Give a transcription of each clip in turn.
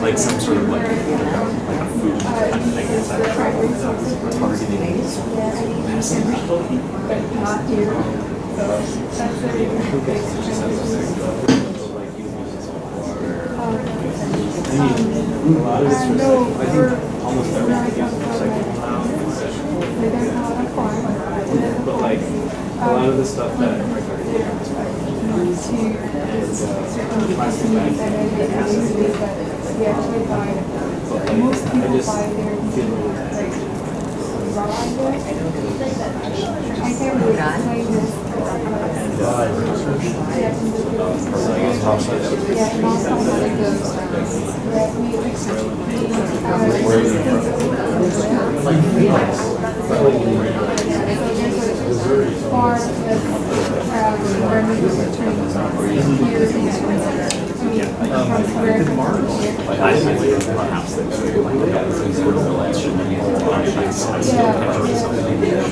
Like some sort of like a food thing is targeting a lot of it's recycled. I think almost everything is recycled now in session. But like a lot of the stuff that and plastic bags and acid. I just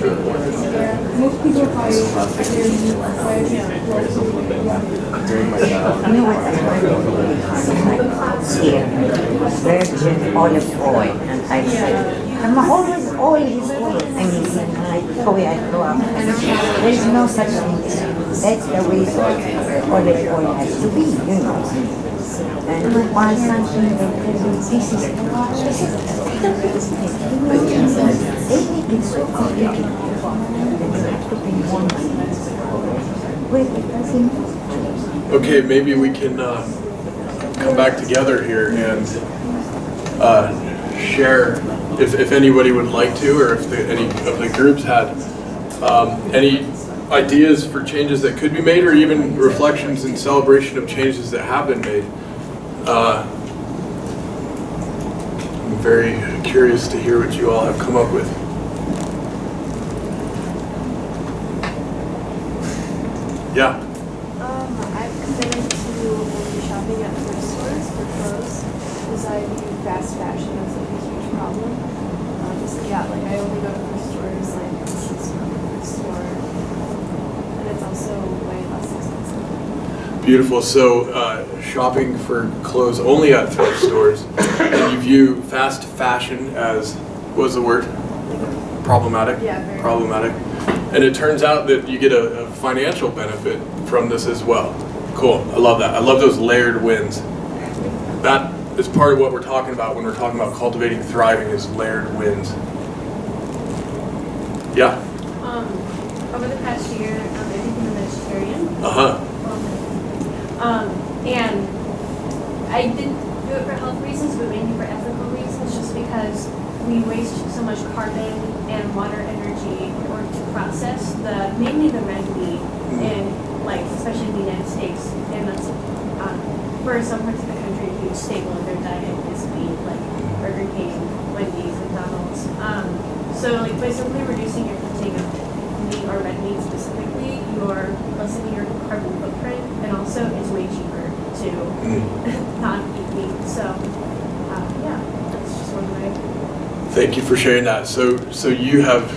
feel most people buy virgin olive oil, and I said, I'm always oil is oil. I mean, the way I grew up, there is no such thing. That's the way olive oil has to be, you know. And why something that this is they make it so complicated. Okay, maybe we can come back together here and share, if anybody would like to, or if any of the groups had any ideas for changes that could be made, or even reflections and celebration of changes that have been made. I'm very curious to hear what you all have come up with. Yeah. I've committed to only shopping at thrift stores for clothes because I view fast fashion as like a huge problem. I only go to thrift stores like a thrift store, and it's also way less expensive. Beautiful. So shopping for clothes only at thrift stores, and you view fast fashion as, what was the word? Problematic? Yeah, very problematic. And it turns out that you get a financial benefit from this as well. Cool, I love that. I love those layered wins. That is part of what we're talking about when we're talking about cultivating thriving, is layered wins. Yeah? Over the past year, I've become a vegetarian. And I didn't do it for health reasons, but mainly for ethical reasons, just because we waste so much carbon and water energy in order to process mainly the red meat in, like, especially in the United States. And that's for some parts of the country, a huge staple of their diet is meat, like Burger King, Wendy's, McDonald's. So like by simply reducing your intake of meat or red meat specifically, you're lessening your carbon footprint, and also it's way cheaper to not eat meat. So yeah, that's just one way. Thank you for sharing that. So you have,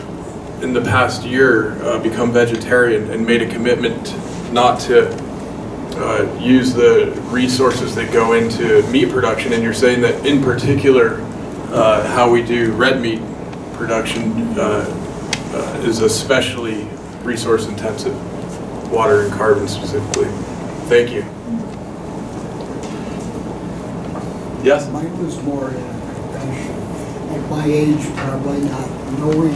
in the past year, become vegetarian and made a commitment not to use the resources that go into meat production, and you're saying that in particular how we do red meat production is especially resource intensive, water and carbon specifically. Thank you. Yes? Mine was more at my age, probably not knowing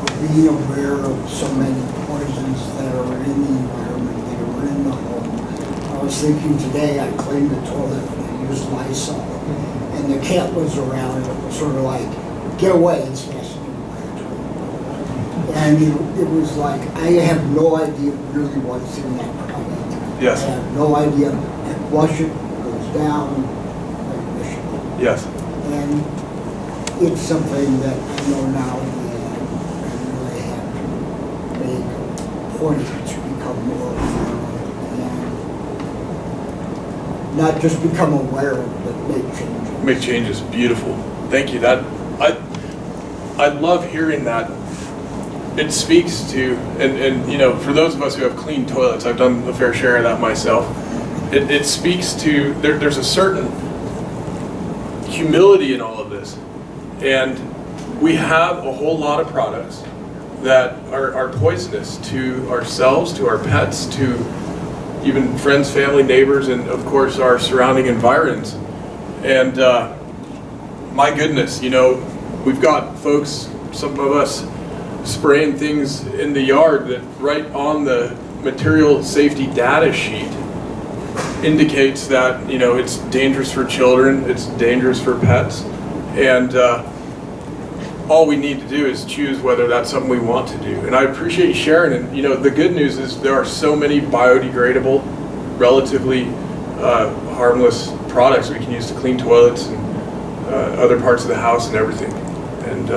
or being aware of so many poisons that are in the environment, that are in the home. I was thinking today, I cleaned the toilet and I used Lysol, and the cat was around, and it was sort of like, get away, it's messing in my toilet. And it was like, I have no idea really what's in that product. Yes. I have no idea. I flush it, it goes down like Michigan. Yes. And it's something that I know now that I really have to make a point to become more aware of and not just become aware of, but make changes. Make changes. Beautiful. Thank you. That I love hearing that. It speaks to, and you know, for those of us who have clean toilets, I've done a fair share of that myself. It speaks to, there's a certain humility in all of this. And we have a whole lot of products that are poisonous to ourselves, to our pets, to even friends, family, neighbors, and of course our surrounding environs. And my goodness, you know, we've got folks, some of us, spraying things in the yard that right on the material safety data sheet indicates that, you know, it's dangerous for children, it's dangerous for pets, and all we need to do is choose whether that's something we want to do. And I appreciate you sharing, and you know, the good news is there are so many biodegradable, relatively harmless products we can use to clean toilets and other parts of the house and everything. And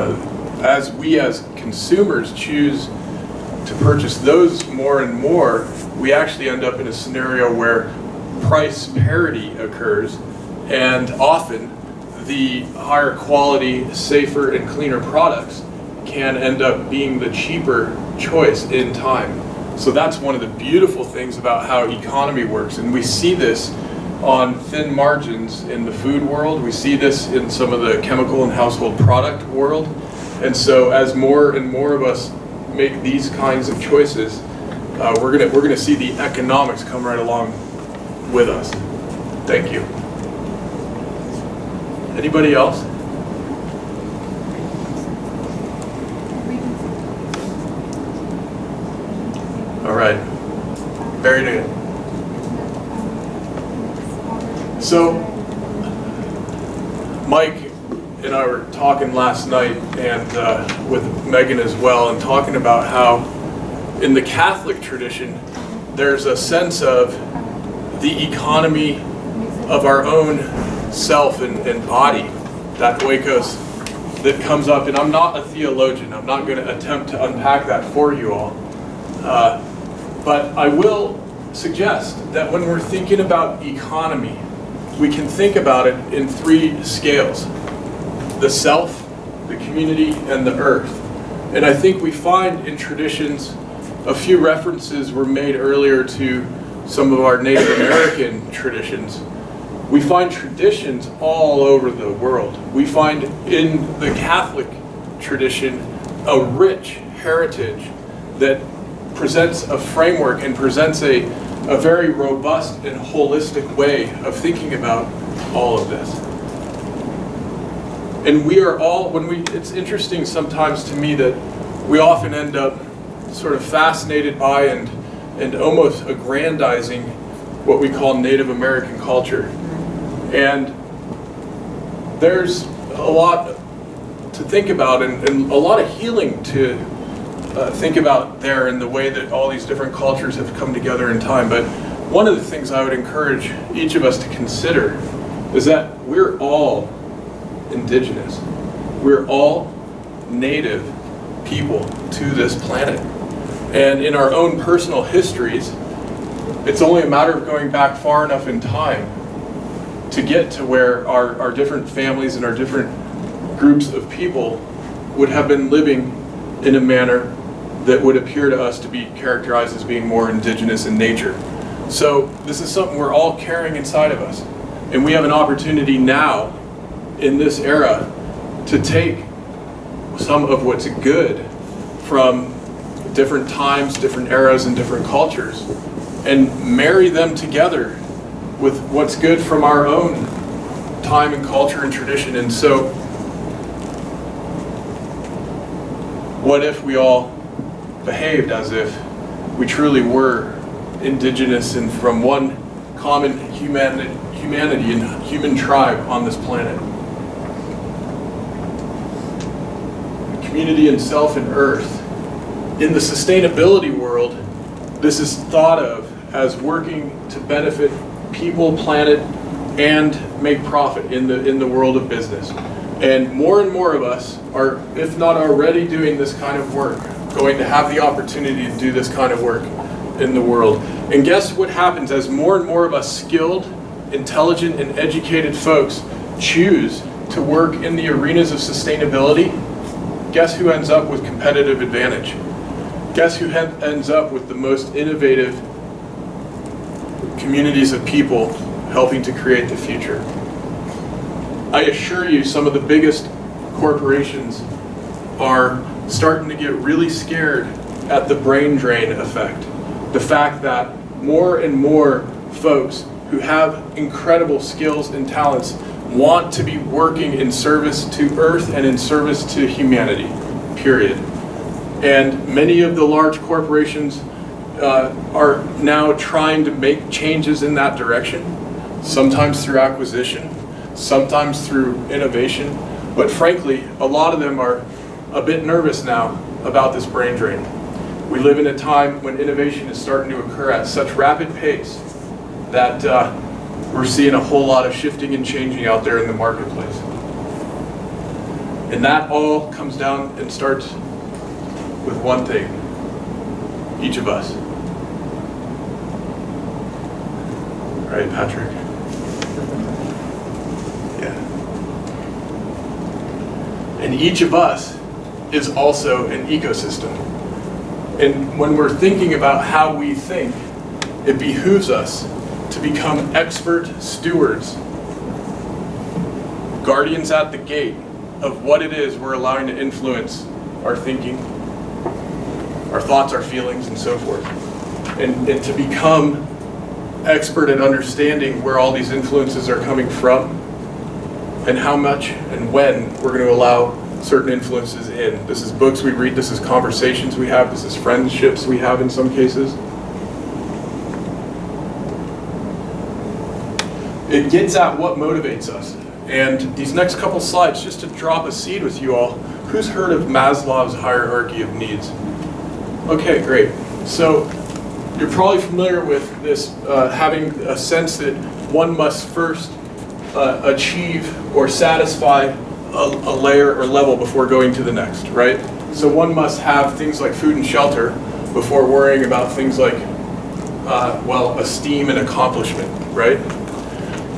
as we as consumers choose to purchase those more and more, we actually end up in a scenario where price parity occurs, and often the higher quality, safer, and cleaner products can end up being the cheaper choice in time. So that's one of the beautiful things about how economy works, and we see this on thin margins in the food world. We see this in some of the chemical and household product world. And so as more and more of us make these kinds of choices, we're gonna see the economics come right along with us. Thank you. Anybody else? All right. Very good. So, Mike and I were talking last night, and with Megan as well, and talking about how in the Catholic tradition, there's a sense of the economy of our own self and body, that oikos, that comes up. And I'm not a theologian. I'm not going to attempt to unpack that for you all. But I will suggest that when we're thinking about economy, we can think about it in three scales: the self, the community, and the earth. And I think we find in traditions, a few references were made earlier to some of our Native American traditions. We find traditions all over the world. We find in the Catholic tradition a rich heritage that presents a framework and presents a very robust and holistic way of thinking about all of this. And we are all, it's interesting sometimes to me that we often end up sort of fascinated by and almost aggrandizing what we call Native American culture. And there's a lot to think about and a lot of healing to think about there in the way that all these different cultures have come together in time. But one of the things I would encourage each of us to consider is that we're all indigenous. We're all native people to this planet. And in our own personal histories, it's only a matter of going back far enough in time to get to where our different families and our different groups of people would have been living in a manner that would appear to us to be characterized as being more indigenous in nature. So this is something we're all carrying inside of us. And we have an opportunity now, in this era, to take some of what's good from different times, different eras, and different cultures, and marry them together with what's good from our own time and culture and tradition. And so, what if we all behaved as if we truly were indigenous and from one common humanity and human tribe on this planet? Community and self and earth. In the sustainability world, this is thought of as working to benefit people, planet, and make profit in the world of business. And more of us are, if not already doing this kind of work, going to have the opportunity to do this kind of work in the world. And guess what happens as more and more of us skilled, intelligent, and educated folks choose to work in the arenas of sustainability? Guess who ends up with competitive advantage? Guess who ends up with the most innovative communities of people helping to create the future? I assure you, some of the biggest corporations are starting to get really scared at the brain drain effect. The fact that more and more folks who have incredible skills and talents want to be working in service to Earth and in service to humanity, period. And many of the large corporations are now trying to make changes in that direction, sometimes through acquisition, sometimes through innovation, but frankly, a lot of them are a bit nervous now about this brain drain. We live in a time when innovation is starting to occur at such rapid pace that we're seeing a whole lot of shifting and changing out there in the marketplace. And that all comes down and starts with one thing: each of us. All right, Patrick? Yeah. And each of us is also an ecosystem. And when we're thinking about how we think, it behooves us to become expert stewards, guardians at the gate of what it is we're allowing to influence our thinking, our thoughts, our feelings, and so forth. And to become expert at understanding where all these influences are coming from and how much and when we're going to allow certain influences in. This is books we read, this is conversations we have, this is friendships we have in some cases. It gets at what motivates us. And these next couple slides, just to drop a seed with you all, who's heard of Maslow's hierarchy of needs? Okay, great. So you're probably familiar with this, having a sense that one must first achieve or satisfy a layer or level before going to the next, right? So one must have things like food and shelter before worrying about things like, well, esteem and accomplishment, right?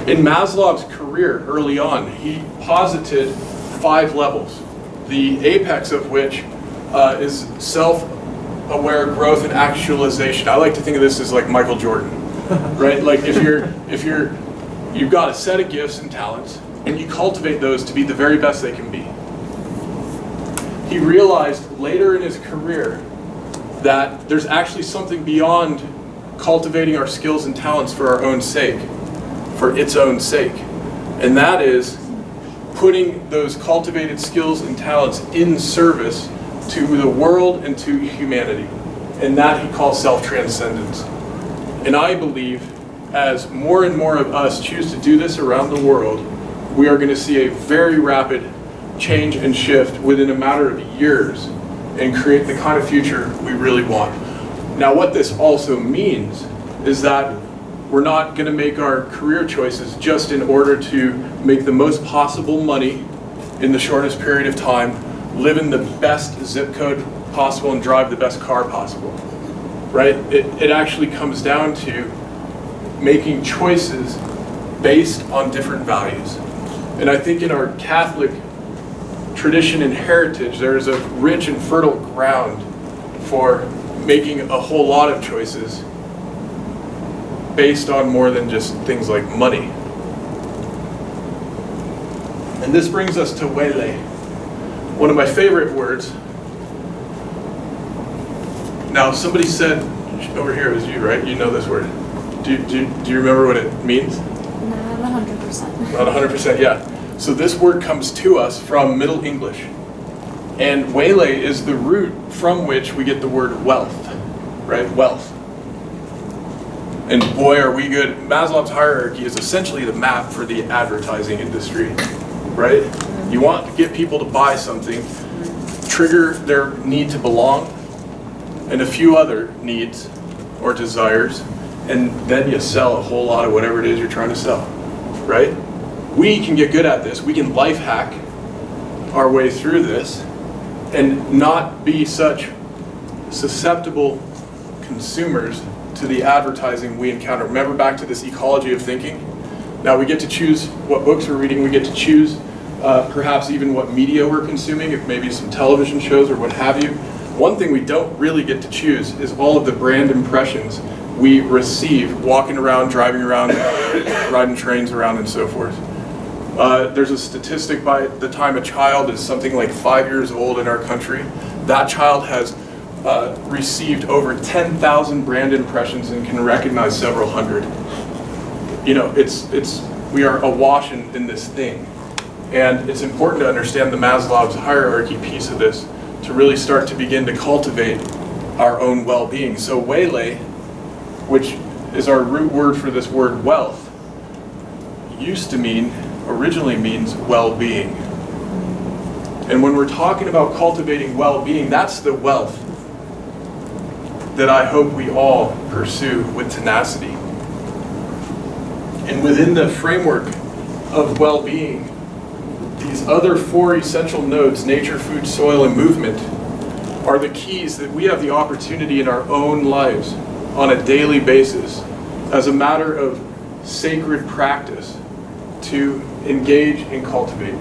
In Maslow's career early on, he posited 5 levels, the apex of which is self-aware growth and actualization. I like to think of this as like Michael Jordan, right? Like if you've got a set of gifts and talents, and you cultivate those to be the very best they can be. He realized later in his career that there's actually something beyond cultivating our skills and talents for our own sake, for its own sake. And that is putting those cultivated skills and talents in service to the world and to humanity. And that he calls self-transcendence. And I believe as more and more of us choose to do this around the world, we are going to see a very rapid change and shift within a matter of years and create the kind of future we really want. Now, what this also means is that we're not going to make our career choices just in order to make the most possible money in the shortest period of time, live in the best zip code possible, and drive the best car possible, right? It actually comes down to making choices based on different values. And I think in our Catholic tradition and heritage, there is a rich and fertile ground for making a whole lot of choices based on more than just things like money. And this brings us to Wele, one of my favorite words. Now, somebody said, over here, it was you, right? You know this word. Do you remember what it means? Not 100%. Not 100%, yeah. So this word comes to us from Middle English. And Wele is the root from which we get the word wealth, right? Wealth. And boy, are we good. Maslow's hierarchy is essentially the map for the advertising industry, right? You want to get people to buy something, trigger their need to belong, and a few other needs or desires, and then you sell a whole lot of whatever it is you're trying to sell, right? We can get good at this. We can life hack our way through this and not be such susceptible consumers to the advertising we encounter. Remember back to this ecology of thinking? Now we get to choose what books we're reading. We get to choose perhaps even what media we're consuming, if maybe some television shows or what have you. One thing we don't really get to choose is all of the brand impressions we receive walking around, driving around, riding trains around, and so forth. There's a statistic by the time a child is something like 5 years old in our country, that child has received over 10,000 brand impressions and can recognize several hundred. You know, we are awash in this thing. And it's important to understand the Maslow's hierarchy piece of this to really start to begin to cultivate our own well-being. So waylay, which is our root word for this word wealth, originally means well-being. And when we're talking about cultivating well-being, that's the wealth that I hope we all pursue with tenacity. And within the framework of well-being, these other 4 essential nodes, nature, food, soil, and movement, are the keys that we have the opportunity in our own lives on a daily basis as a matter of sacred practice to engage and cultivate.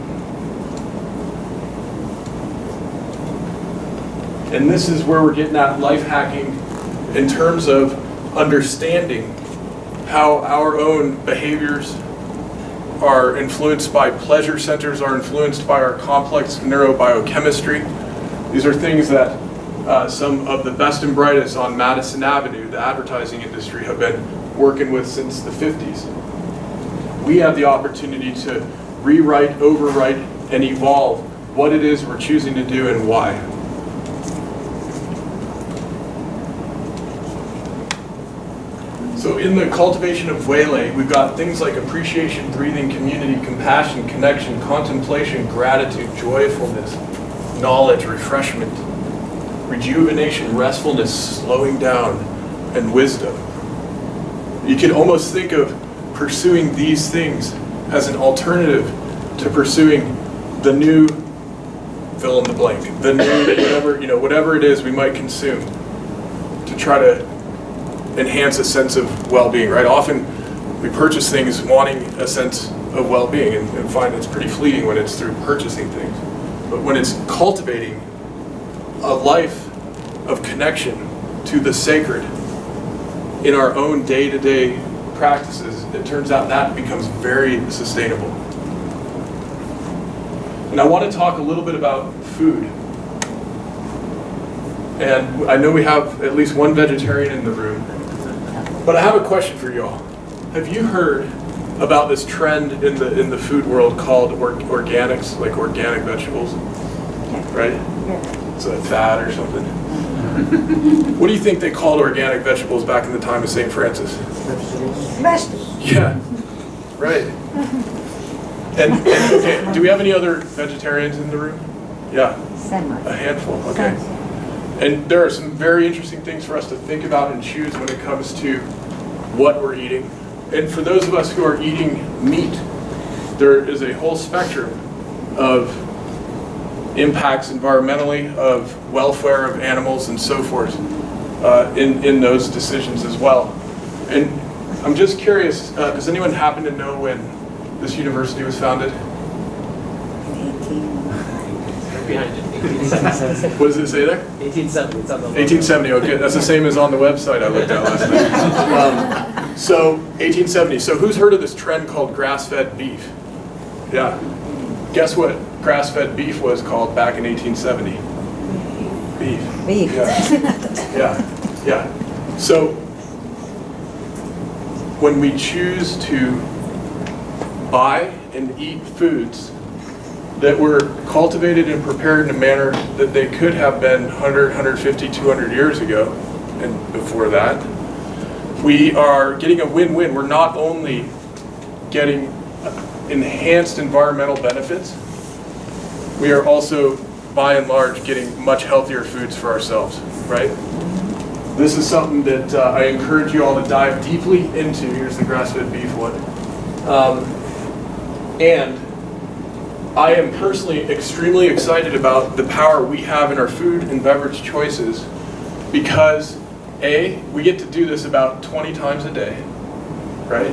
And this is where we're getting at life hacking in terms of understanding how our own behaviors are influenced by pleasure centers, are influenced by our complex neurobiochemistry. These are things that some of the best and brightest on Madison Avenue, the advertising industry, have been working with since the 50s. We have the opportunity to rewrite, overwrite, and evolve what it is we're choosing to do and why. So in the cultivation of waylay, we've got things like appreciation, breathing, community, compassion, connection, contemplation, gratitude, joyfulness, knowledge, refreshment, rejuvenation, restfulness, slowing down, and wisdom. You can almost think of pursuing these things as an alternative to pursuing the new fill in the blank, the new whatever it is we might consume to try to enhance a sense of well-being, right? Often we purchase things wanting a sense of well-being and find it's pretty fleeting when it's through purchasing things. But when it's cultivating a life of connection to the sacred in our own day-to-day practices, it turns out that becomes very sustainable. And I want to talk a little bit about food. And I know we have at least one vegetarian in the room. But I have a question for y'all. Have you heard about this trend in the food world called organics, like organic vegetables? Right? It's a fad or something. What do you think they called organic vegetables back in the time of St. Francis? Vegetables. Yeah, right. And okay, do we have any other vegetarians in the room? Yeah, a handful, okay. And there are some very interesting things for us to think about and choose when it comes to what we're eating. And for those of us who are eating meat, there is a whole spectrum of impacts environmentally, of welfare of animals and so forth in those decisions as well. And I'm just curious, does anyone happen to know when this university was founded? Behind it. 1870. What does it say there? 1870. It's on the 1870, okay. That's the same as on the website I looked at last night. So, 1870. So who's heard of this trend called grass-fed beef? Yeah. Guess what grass-fed beef was called back in 1870? Beef. Beef. Yeah. So, when we choose to buy and eat foods that were cultivated and prepared in a manner that they could have been 100, 150, 200 years ago, and before that, we are getting a win-win. We're not only getting enhanced environmental benefits, we are also, by and large, getting much healthier foods for ourselves, right? This is something that I encourage you all to dive deeply into. Here's the grass-fed beef one. And I am personally extremely excited about the power we have in our food and beverage choices because A, we get to do this about 20 times a day, right?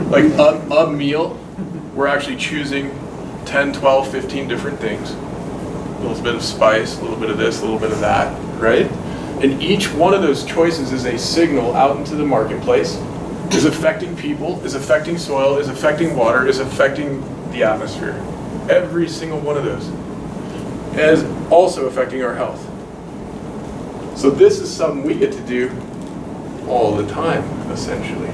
Like a meal, we're actually choosing 10, 12, 15 different things. A little bit of spice, a little bit of this, a little bit of that, right? And each one of those choices is a signal out into the marketplace, is affecting people, is affecting soil, is affecting water, is affecting the atmosphere. Every single one of those is also affecting our health. So this is something we get to do all the time, essentially.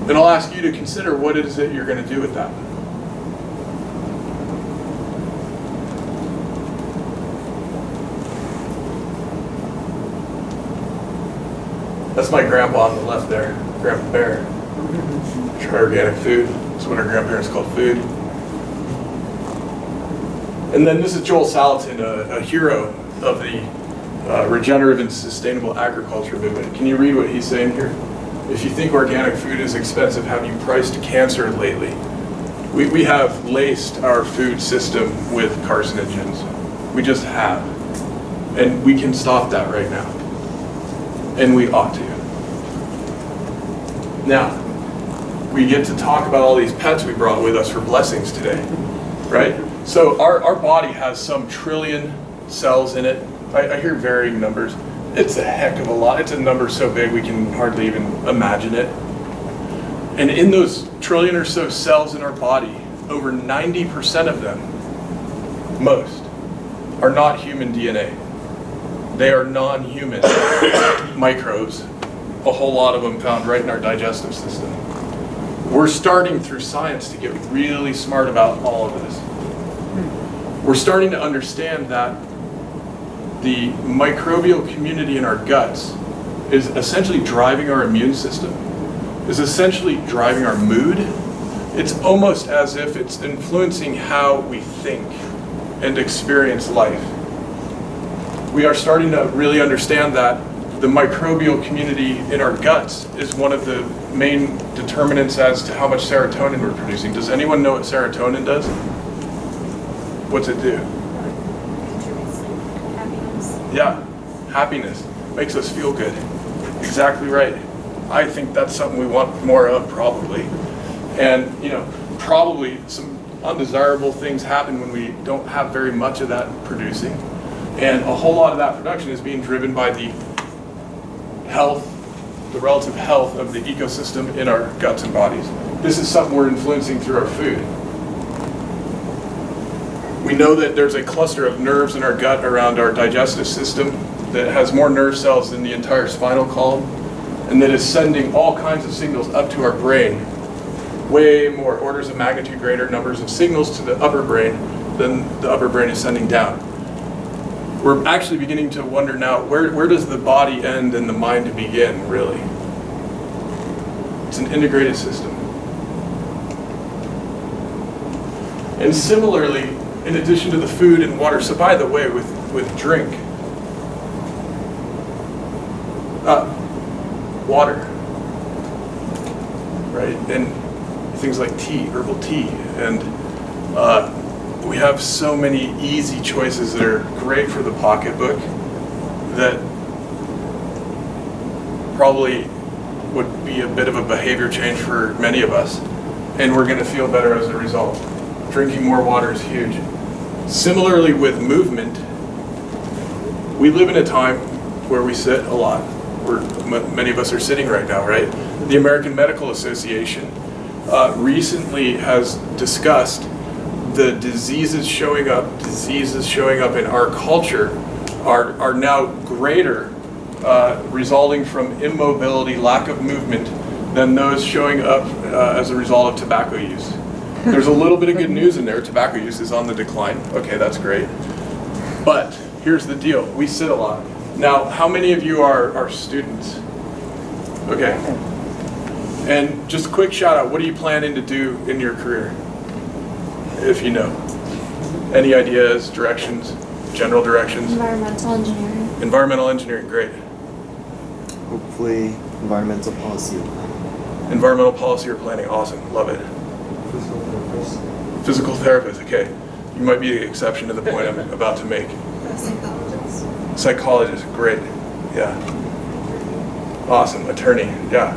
And I'll ask you to consider what it is that you're going to do with that. That's my grandpa on the left there, Grandpa Bear. Try organic food. That's what our grandparents called food. And then this is Joel Salatin, a hero of the regenerative and sustainable agriculture movement. Can you read what he's saying here? If you think organic food is expensive, have you priced cancer lately? We have laced our food system with carcinogens. We just have. And we can stop that right now. And we ought to. Now, we get to talk about all these pets we brought with us for blessings today, right? So our body has some trillion cells in it. I hear varying numbers. It's a heck of a lot. It's a number so big we can hardly even imagine it. And in those trillion or so cells in our body, over 90% of them, most, are not human DNA. They are non-human microbes, a whole lot of them found right in our digestive system. We're starting through science to get really smart about all of this. We're starting to understand that the microbial community in our guts is essentially driving our immune system, is essentially driving our mood. It's almost as if it's influencing how we think and experience life. We are starting to really understand that the microbial community in our guts is one of the main determinants as to how much serotonin we're producing. Does anyone know what serotonin does? What's it do? Happiness. Yeah, happiness. Makes us feel good. Exactly right. I think that's something we want more of, probably. And, probably some undesirable things happen when we don't have very much of that producing. And a whole lot of that production is being driven by the health, the relative health of the ecosystem in our guts and bodies. This is something we're influencing through our food. We know that there's a cluster of nerves in our gut around our digestive system that has more nerve cells than the entire spinal column, and that is sending all kinds of signals up to our brain, way more orders of magnitude greater numbers of signals to the upper brain than the upper brain is sending down. We're actually beginning to wonder now, where does the body end and the mind begin, really? It's an integrated system. And similarly, in addition to the food and water, so by the way, with drink, water, right? And things like tea, herbal tea, and we have so many easy choices that are great for the pocketbook that probably would be a bit of a behavior change for many of us, and we're going to feel better as a result. Drinking more water is huge. Similarly with movement, we live in a time where we sit a lot. Many of us are sitting right now, right? The American Medical Association recently has discussed the diseases showing up in our culture are now greater, resulting from immobility, lack of movement, than those showing up as a result of tobacco use. There's a little bit of good news in there. Tobacco use is on the decline. Okay, that's great. But here's the deal. We sit a lot. Now, how many of you are students? Okay. And just a quick shout out, what are you planning to do in your career? If you know. Any ideas, directions? general directions? Environmental engineering. Environmental engineering, great. Hopefully, environmental policy or planning. Environmental policy or planning, awesome, love it. Physical therapist. Physical therapist, okay. You might be the exception to the point I'm about to make. Psychologist. Psychologist, great, yeah. Awesome, attorney, yeah.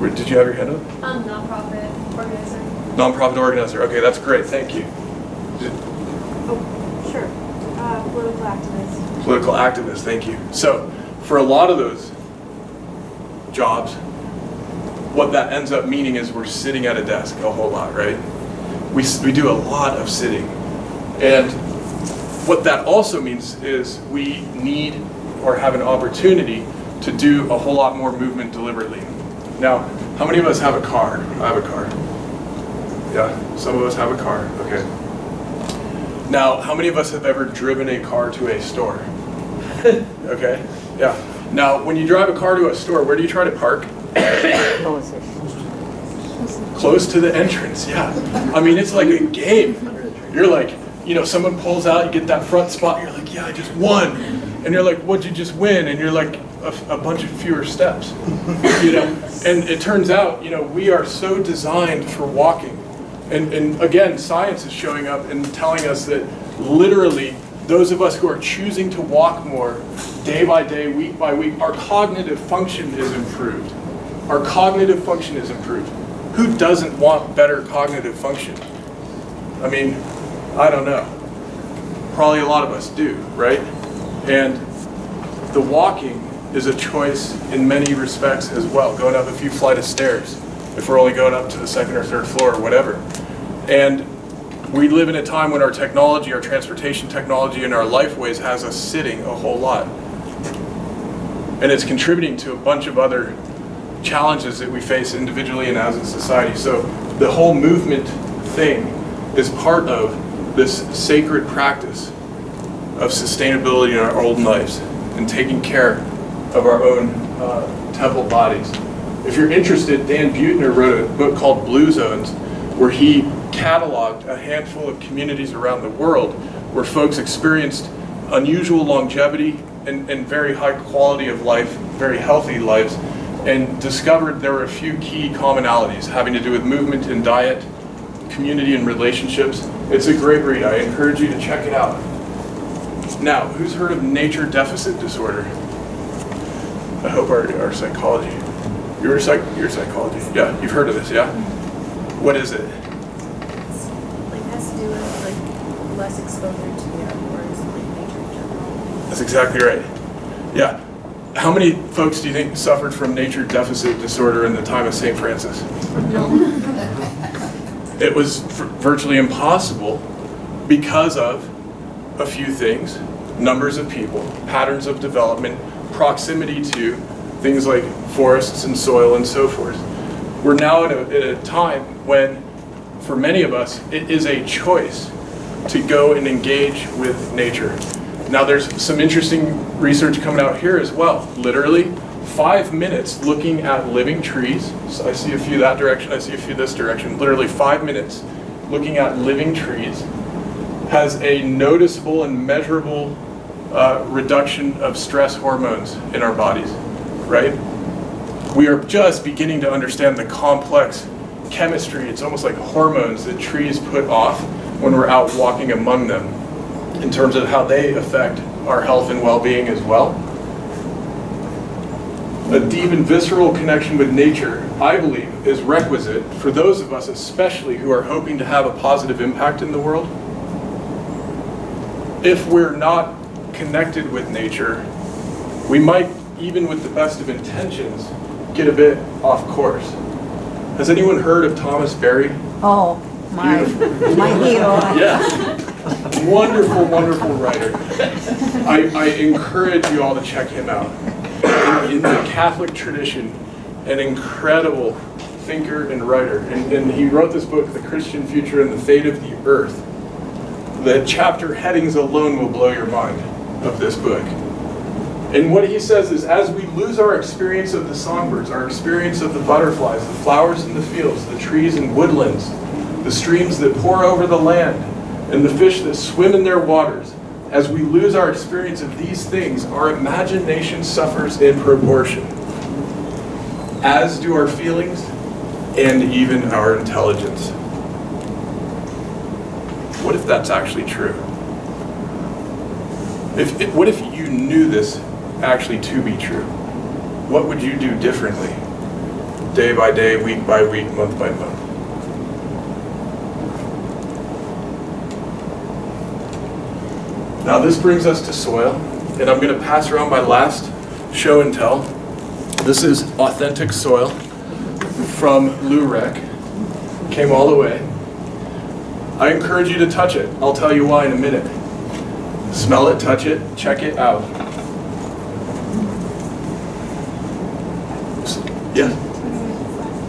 Did you have your hand up? Nonprofit organizer. Nonprofit organizer, okay, that's great, thank you. Oh, sure. Political activist. Political activist, thank you. So, for a lot of those jobs, what that ends up meaning is we're sitting at a desk a whole lot, right? We do a lot of sitting. And what that also means is we need or have an opportunity to do a whole lot more movement deliberately. Now, how many of us have a car? I have a car. Yeah, some of us have a car, okay. Now, how many of us have ever driven a car to a store? Okay, yeah. Now, when you drive a car to a store, where do you try to park? Close to the entrance, yeah. I mean, it's like a game. You're like, you know, someone pulls out, you get that front spot, you're like, yeah, I just won. And you're like, what'd you just win? And you're like, a bunch of fewer steps, you know? And it turns out, you know, we are so designed for walking. And again, science is showing up and telling us that literally, those of us who are choosing to walk more, day by day, week by week, our cognitive function is improved. Our cognitive function is improved. Who doesn't want better cognitive function? I mean, I don't know. Probably a lot of us do, right? And the walking is a choice in many respects as well, going up a few flights of stairs, if we're only going up to the second or third floor or whatever. And we live in a time when our technology, our transportation technology, and our lifeways has us sitting a whole lot. And it's contributing to a bunch of other challenges that we face individually and as a society. So the whole movement thing is part of this sacred practice of sustainability in our own lives and taking care of our own temple bodies. If you're interested, Dan Buettner wrote a book called Blue Zones, where he cataloged a handful of communities around the world where folks experienced unusual longevity and very high quality of life, very healthy lives, and discovered there were a few key commonalities having to do with movement and diet, community and relationships. It's a great read. I encourage you to check it out. Now, who's heard of nature deficit disorder? I hope our psychology. Your psychology. Yeah, you've heard of this, yeah? What is it? Like has to do with like less exposure to the outdoors and like nature in general. That's exactly right. Yeah. How many folks do you think suffered from nature deficit disorder in the time of St. Francis? It was virtually impossible because of a few things: numbers of people, patterns of development, proximity to things like forests and soil and so forth. We're now at a time when, for many of us, it is a choice to go and engage with nature. Now there's some interesting research coming out here as well. Literally 5 minutes looking at living trees. So I see a few that direction, I see a few this direction. Literally 5 minutes looking at living trees has a noticeable and measurable reduction of stress hormones in our bodies, right? We are just beginning to understand the complex chemistry. It's almost like hormones that trees put off when we're out walking among them, in terms of how they affect our health and well-being as well. A deep and visceral connection with nature, I believe, is requisite for those of us especially who are hoping to have a positive impact in the world. If we're not connected with nature, we might, even with the best of intentions, get a bit off course. Has anyone heard of Thomas Berry? Oh, my hero. Yeah. Wonderful, wonderful writer. I encourage you all to check him out. In the Catholic tradition, an incredible thinker and writer. And he wrote this book, The Christian Future and the Fate of the Earth. The chapter headings alone will blow your mind of this book. And what he says is, as we lose our experience of the songbirds, our experience of the butterflies, the flowers in the fields, the trees and woodlands, the streams that pour over the land, and the fish that swim in their waters, as we lose our experience of these things, our imagination suffers in proportion, as do our feelings and even our intelligence. What if that's actually true? What if you knew this actually to be true? What would you do differently? Day by day, week by week, month by month? Now this brings us to soil, and I'm going to pass around my last show and tell. This is authentic soil from Lurek. Came all the way. I encourage you to touch it. I'll tell you why in a minute. Smell it, touch it, check it out. Yeah.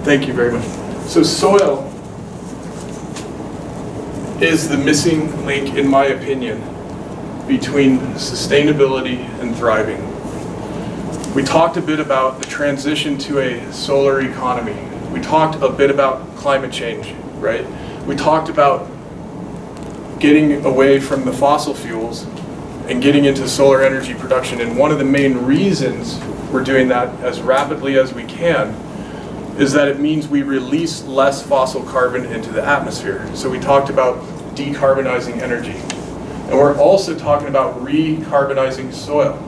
Thank you very much. So soil is the missing link, in my opinion, between sustainability and thriving. We talked a bit about the transition to a solar economy. We talked a bit about climate change, right? We talked about getting away from the fossil fuels and getting into solar energy production. And one of the main reasons we're doing that as rapidly as we can is that it means we release less fossil carbon into the atmosphere. So we talked about decarbonizing energy. And we're also talking about recarbonizing soil.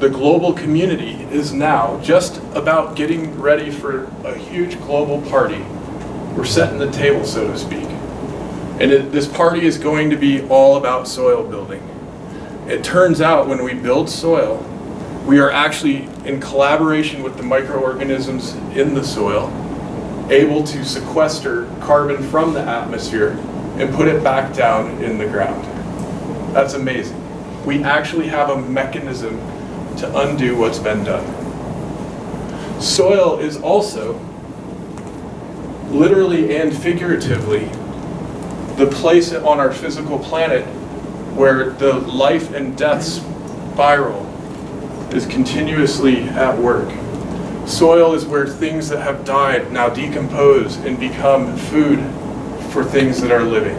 The global community is now just about getting ready for a huge global party. We're setting the table, so to speak. And this party is going to be all about soil building. It turns out when we build soil, we are actually, in collaboration with the microorganisms in the soil, able to sequester carbon from the atmosphere and put it back down in the ground. That's amazing. We actually have a mechanism to undo what's been done. Soil is also, literally and figuratively, the place on our physical planet where the life and death spiral is continuously at work. Soil is where things that have died now decompose and become food for things that are living,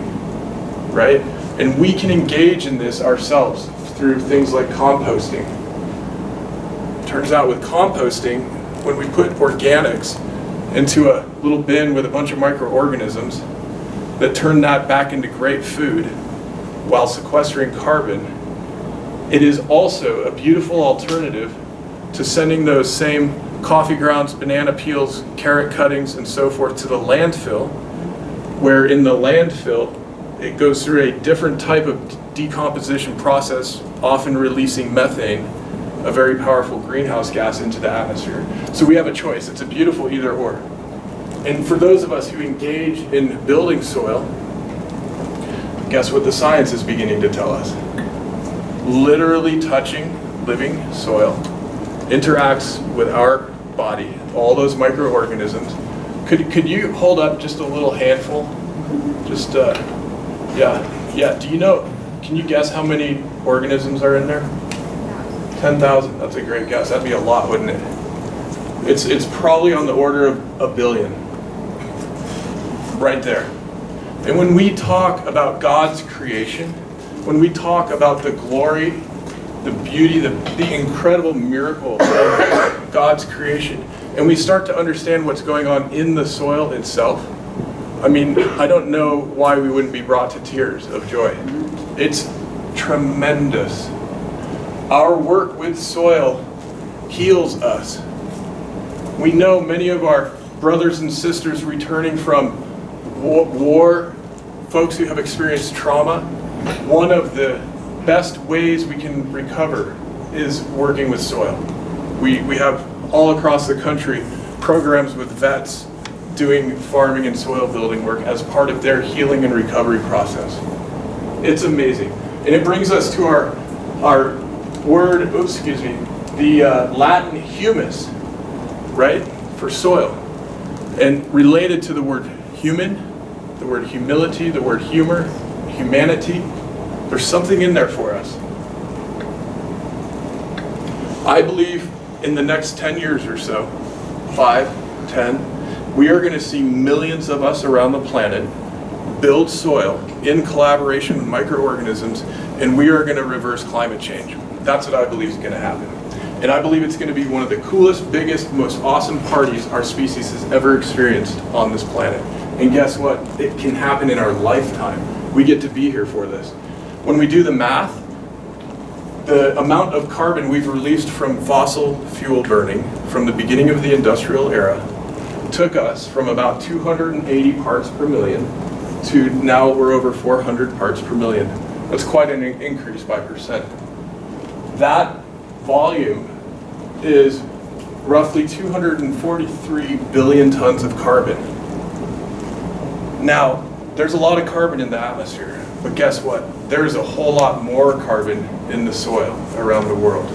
right? And we can engage in this ourselves through things like composting. Turns out with composting, when we put organics into a little bin with a bunch of microorganisms that turn that back into great food while sequestering carbon, it is also a beautiful alternative to sending those same coffee grounds, banana peels, carrot cuttings, and so forth to the landfill, where in the landfill, it goes through a different type of decomposition process, often releasing methane, a very powerful greenhouse gas, into the atmosphere. So we have a choice. It's a beautiful either or. And for those of us who engage in building soil, guess what the science is beginning to tell us? Literally touching living soil interacts with our body, all those microorganisms. Could you hold up just a little handful? Just, yeah. Do you know, can you guess how many organisms are in there? 10,000. That's a great guess. That'd be a lot, wouldn't it? It's probably on the order of 1 billion. Right there. And when we talk about God's creation, when we talk about the glory, the beauty, the incredible miracle of God's creation, and we start to understand what's going on in the soil itself, I mean, I don't know why we wouldn't be brought to tears of joy. It's tremendous. Our work with soil heals us. We know many of our brothers and sisters returning from war, folks who have experienced trauma. One of the best ways we can recover is working with soil. We have all across the country programs with vets doing farming and soil building work as part of their healing and recovery process. It's amazing. And it brings us to our word, the Latin humus, right, for soil. And related to the word human, the word humility, the word humor, humanity, there's something in there for us. I believe in the next 10 years or so, 5, 10, we are going to see millions of us around the planet build soil in collaboration with microorganisms and we are going to reverse climate change. That's what I believe is going to happen. And I believe it's going to be one of the coolest, biggest, most awesome parties our species has ever experienced on this planet. And guess what? It can happen in our lifetime. We get to be here for this. When we do the math, the amount of carbon we've released from fossil fuel burning from the beginning of the industrial era took us from about 280 parts per million to now we're over 400 parts per million. That's quite an increase by percent. That volume is roughly 243 billion tons of carbon. Now, there's a lot of carbon in the atmosphere, but guess what? There's a whole lot more carbon in the soil around the world.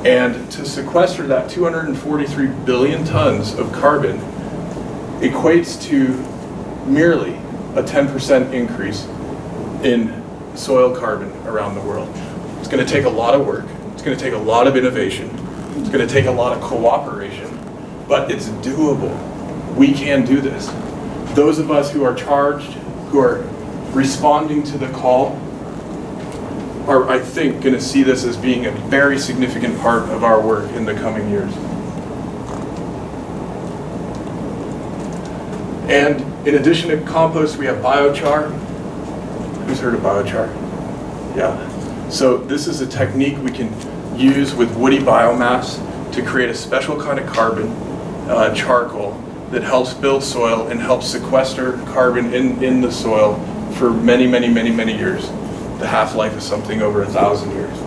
And to sequester that 243 billion tons of carbon equates to merely a 10% increase in soil carbon around the world. It's going to take a lot of work. It's going to take a lot of innovation. It's going to take a lot of cooperation, but it's doable. We can do this. Those of us who are charged, who are responding to the call, are, I think, going to see this as being a very significant part of our work in the coming years. And in addition to compost, we have biochar. Who's heard of biochar? Yeah. So this is a technique we can use with woody biomass to create a special kind of carbon, charcoal, that helps build soil and helps sequester carbon in the soil for many, many, many, many years. The half-life is something over 1,000 years.